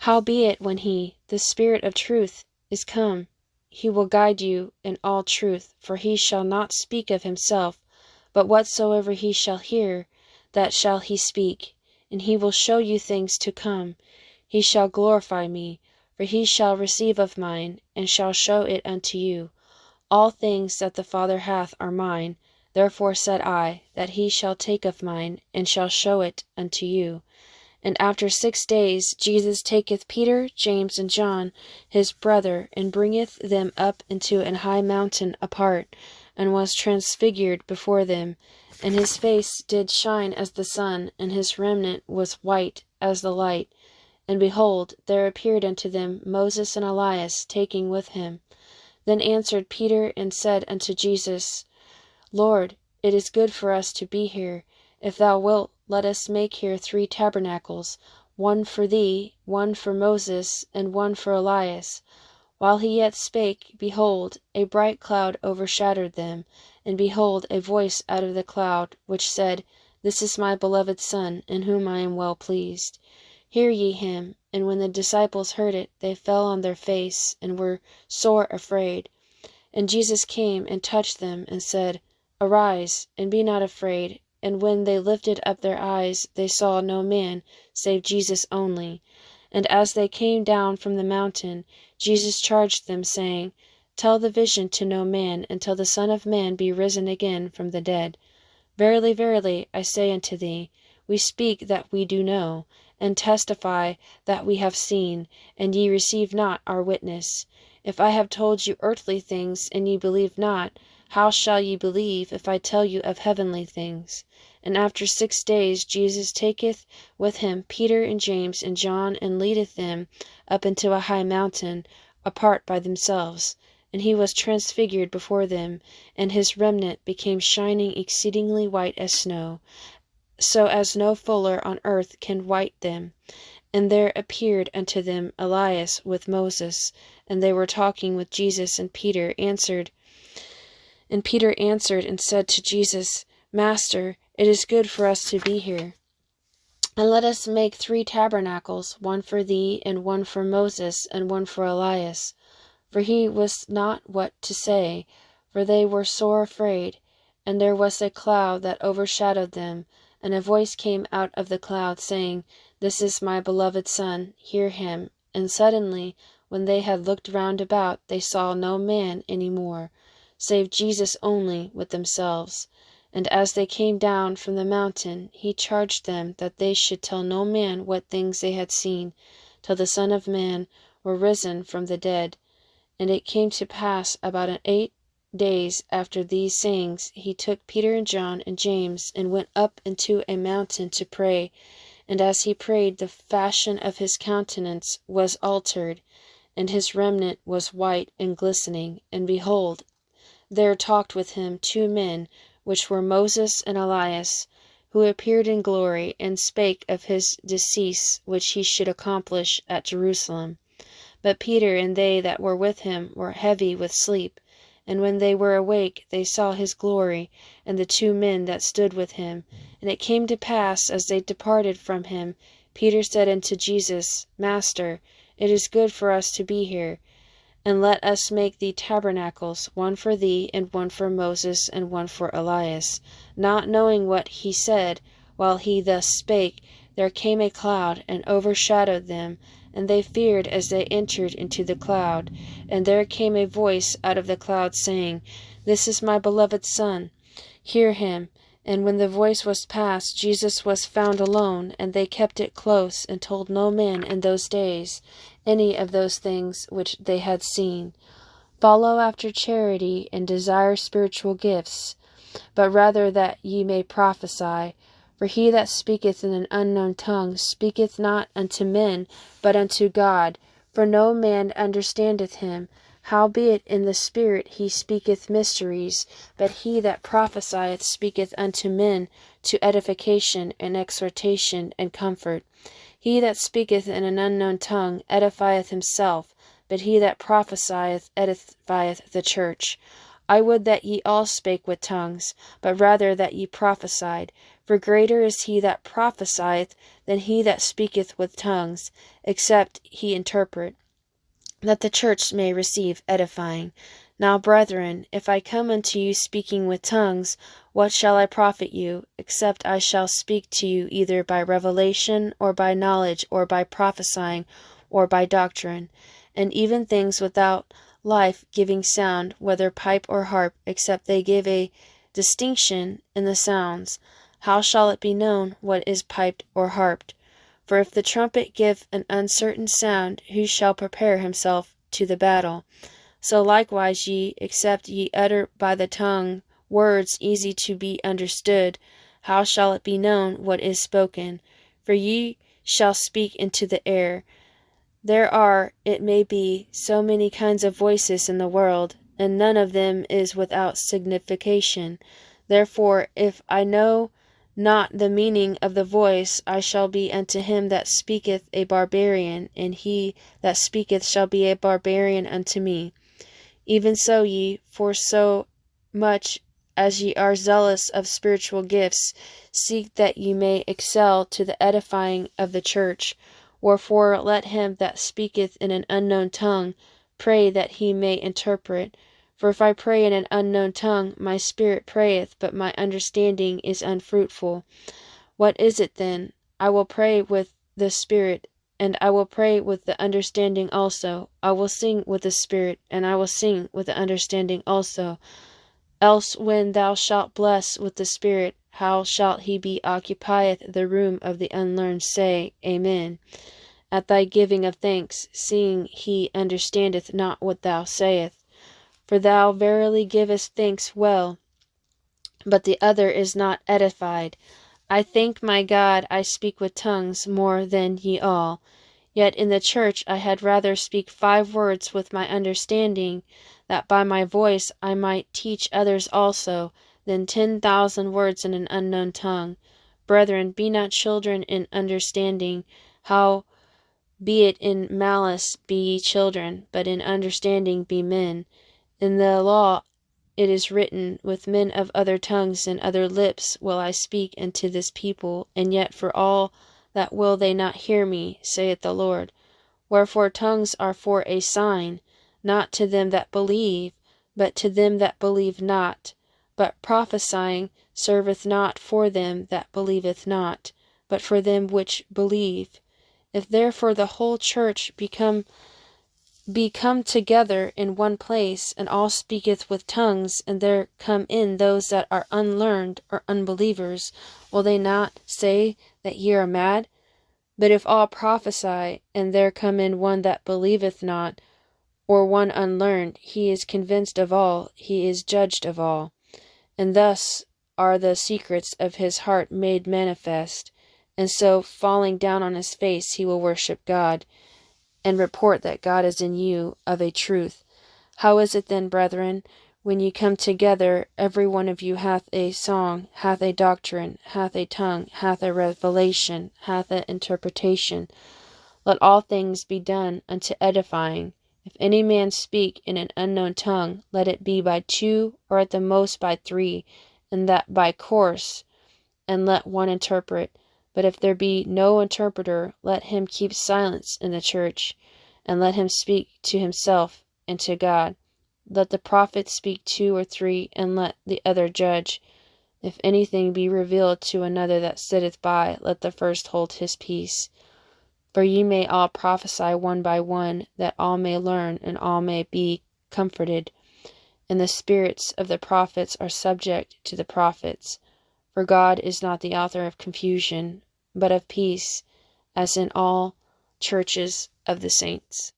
Howbeit, when he, the Spirit of truth, is come, he will guide you in all truth, for he shall not speak of himself, but whatsoever he shall hear, that shall he speak, and he will show you things to come. He shall glorify me, for he shall receive of mine, and shall show it unto you. All things that the Father hath are mine. Therefore said I, that he shall take of mine, and shall show it unto you. And after 6 days Jesus taketh Peter, James, and John, his brother, and bringeth them up into an high mountain apart, and was transfigured before them. And his face did shine as the sun, and his raiment was white as the light. And behold, there appeared unto them Moses and Elias, taking with him. Then answered Peter and said unto Jesus, Lord, it is good for us to be here. If thou wilt, let us make here 3 tabernacles, one for thee, one for Moses, and one for Elias. While he yet spake, behold, a bright cloud overshadowed them, and behold, a voice out of the cloud, which said, This is my beloved Son, in whom I am well pleased. Hear ye him. And when the disciples heard it, they fell on their face, and were sore afraid. And Jesus came and touched them, and said, Arise, and be not afraid. And when they lifted up their eyes, they saw no man, save Jesus only. And as they came down from the mountain, Jesus charged them, saying, Tell the vision to no man, until the Son of Man be risen again from the dead. Verily, verily, I say unto thee, we speak that we do know, and testify that we have seen, and ye receive not our witness. If I have told you earthly things, and ye believe not, how shall ye believe if I tell you of heavenly things? And after 6 days Jesus taketh with him Peter and James and John, and leadeth them up into a high mountain, apart by themselves. And he was transfigured before them, and his remnant became shining exceedingly white as snow, so as no fuller on earth can white them. And there appeared unto them Elias with Moses, and they were talking with Jesus. And Peter answered and said to Jesus, Master, it is good for us to be here. And let us make 3 tabernacles, one for thee, and one for Moses, and one for Elias. For he was not what to say, for they were sore afraid. And there was a cloud that overshadowed them, and a voice came out of the cloud, saying, This is my beloved Son, hear him. And suddenly, when they had looked round about, they saw no man any more, save Jesus only with themselves. And as they came down from the mountain, he charged them that they should tell no man what things they had seen, till the Son of Man were risen from the dead. And it came to pass about 8 days after these sayings, he took Peter and John and James, and went up into a mountain to pray. And as he prayed, the fashion of his countenance was altered, and his remnant was white and glistening. And behold, there talked with him 2 men, which were Moses and Elias, who appeared in glory, and spake of his decease, which he should accomplish at Jerusalem. But Peter and they that were with him were heavy with sleep. And when they were awake, they saw his glory, and the 2 men that stood with him. And it came to pass, as they departed from him, Peter said unto Jesus, Master, it is good for us to be here. And let us make thee tabernacles, one for thee, and one for Moses, and one for Elias. Not knowing what he said, while he thus spake, there came a cloud, and overshadowed them. And they feared as they entered into the cloud. And there came a voice out of the cloud, saying, This is my beloved Son, hear him. And when the voice was past, Jesus was found alone, and they kept it close, and told no man in those days any of those things which they had seen. Follow after charity, and desire spiritual gifts, but rather that ye may prophesy. For he that speaketh in an unknown tongue speaketh not unto men, but unto God, for no man understandeth him. Howbeit in the Spirit he speaketh mysteries, but he that prophesieth speaketh unto men to edification and exhortation and comfort. He that speaketh in an unknown tongue edifieth himself, but he that prophesieth edifieth the church. I would that ye all spake with tongues, but rather that ye prophesied. For greater is he that prophesieth than he that speaketh with tongues, except he interpret, that the church may receive edifying. Now, brethren, if I come unto you speaking with tongues, what shall I profit you, except I shall speak to you either by revelation, or by knowledge, or by prophesying, or by doctrine? And even things without life-giving sound, whether pipe or harp, except they give a distinction in the sounds, how shall it be known what is piped or harped? For if the trumpet give an uncertain sound, who shall prepare himself to the battle? So likewise ye, except ye utter by the tongue words easy to be understood, how shall it be known what is spoken? For ye shall speak into the air. There are, it may be, so many kinds of voices in the world, and none of them is without signification. Therefore, if I know not the meaning of the voice, I shall be unto him that speaketh a barbarian, and he that speaketh shall be a barbarian unto me. Even so ye, for so much as ye are zealous of spiritual gifts, seek that ye may excel to the edifying of the church. Wherefore let him that speaketh in an unknown tongue pray that he may interpret. For if I pray in an unknown tongue, my spirit prayeth, but my understanding is unfruitful. What is it then? I will pray with the spirit, and I will pray with the understanding also. I will sing with the spirit, and I will sing with the understanding also. Else when thou shalt bless with the spirit, how shalt he be occupieth the room of the unlearned say, Amen, at thy giving of thanks, seeing he understandeth not what thou sayest? For thou verily givest thanks well, but the other is not edified. I thank my God I speak with tongues more than ye all. Yet in the church I had rather speak 5 words with my understanding, that by my voice I might teach others also, than 10,000 words in an unknown tongue. Brethren, be not children in understanding, how be it in malice be ye children, but in understanding be men. In the law it is written, with men of other tongues and other lips will I speak unto this people, and yet for all that will they not hear me, saith the Lord. Wherefore tongues are for a sign, not to them that believe, but to them that believe not. But prophesying serveth not for them that believeth not, but for them which believe. If therefore the whole church be come together in one place, and all speaketh with tongues, and there come in those that are unlearned or unbelievers, will they not say that ye are mad? But if all prophesy, and there come in one that believeth not, or one unlearned, he is convinced of all, he is judged of all. And thus are the secrets of his heart made manifest, and so falling down on his face he will worship God, and report that God is in you of a truth. How is it then, brethren, when ye come together, every one of you hath a song, hath a doctrine, hath a tongue, hath a revelation, hath an interpretation? Let all things be done unto edifying. If any man speak in an unknown tongue, let it be by 2, or at the most by 3, and that by course, and let one interpret. But if there be no interpreter, let him keep silence in the church, and let him speak to himself and to God. Let the prophet speak 2 or 3, and let the other judge. If anything be revealed to another that sitteth by, let the first hold his peace. For ye may all prophesy one by one, that all may learn, and all may be comforted. And the spirits of the prophets are subject to the prophets. For God is not the author of confusion, but of peace, as in all churches of the saints.